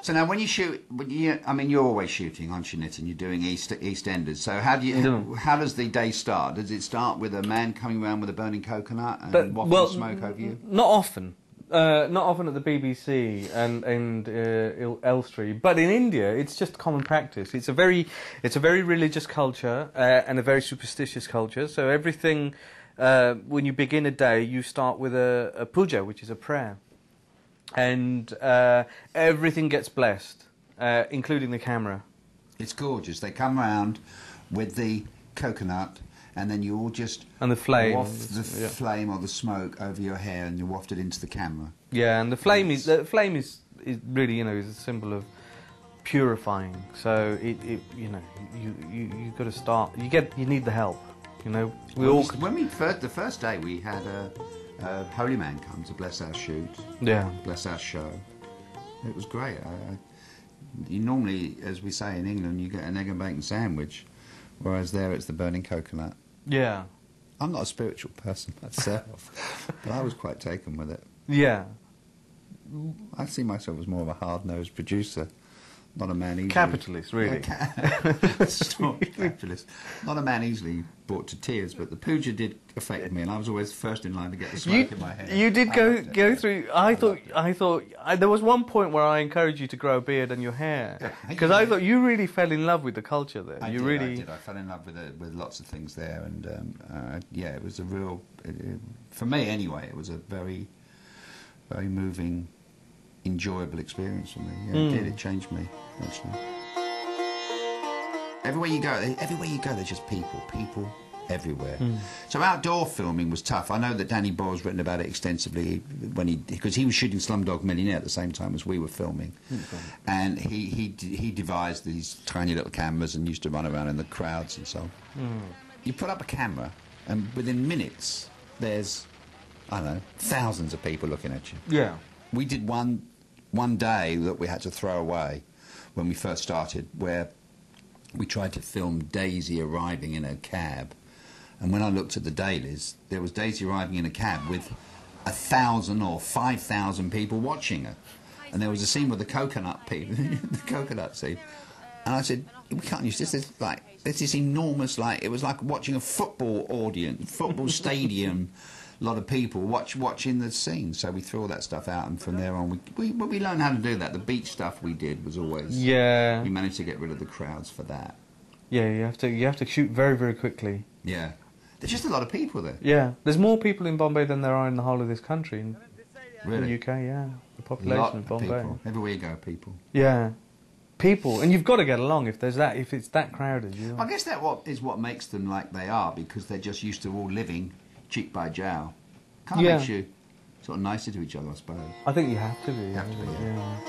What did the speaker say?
So now, when you shoot, I mean, you're always shooting, aren't you, Nitin? You're doing EastEnders. So how does the day start? Does it start with a man coming around with a burning coconut and wafting smoke over you? Not often. Not often at the BBC and Elstree, but in India it's just common practice. It's a very religious culture and a very superstitious culture. So everything, when you begin a day, you start with a puja, which is a prayer, and everything gets blessed, including the camera. It's gorgeous. They come round with the coconut, and then you all just and the flame, waft the flame or the smoke over your hair, and you waft it into the camera. Yeah, and the flame is really, you know, is a symbol of purifying. So you got to start. You need the help. You know, the first day we had a holy man come to bless our shoot. Yeah, bless our show. It was great. You normally, as we say in England, you get an egg and bacon sandwich, whereas there it's the burning coconut. Yeah. I'm not a spiritual person myself, but I was quite taken with it. Yeah. I see myself as more of a hard-nosed producer, not a man easily... Capitalist, really. Capitalist. Not a man easily brought to tears, but the puja did affect me, and I was always first in line to get the smoke in my hair. You did go through... I thought there was one point where I encouraged you to grow a beard and your hair, because I thought you really fell in love with the culture there. I did. I fell in love with lots of things there, and yeah, it was a real... for me, anyway, it was a very, very moving, enjoyable experience for me. Yeah, it did. It changed me, actually. Everywhere you go, there's just people everywhere. So outdoor filming was tough. I know that Danny Boyle's written about it extensively because he was shooting Slumdog Millionaire at the same time as we were filming, and he devised these tiny little cameras and used to run around in the crowds and so on. You put up a camera, and within minutes, there's, I don't know, thousands of people looking at you. Yeah. We did one day that we had to throw away when we first started, where we tried to film Daisy arriving in a cab, and when I looked at the dailies, there was Daisy arriving in a cab with 1,000 or 5,000 people watching her, and there was a scene with the coconut people, the coconut scene, and I said, we can't use this. There's this enormous, it was like watching a football audience, football stadium. A lot of people watching the scene, so we threw all that stuff out, and from there on we learned how to do that. The beach stuff we did was always we managed to get rid of the crowds for that. Yeah, you have to shoot very, very quickly. Yeah, there's just a lot of people there. Yeah, there's more people in Bombay than there are in the whole of this country. Really? In the UK, yeah, the population of Bombay. People. Everywhere you go, people. Yeah, people, and you've got to get along if it's that crowded. I guess that is what makes them like they are, because they're just used to all living cheek by jowl. Kind of makes you sort of nicer to each other, I suppose. I think you have to be. You have to be, yeah.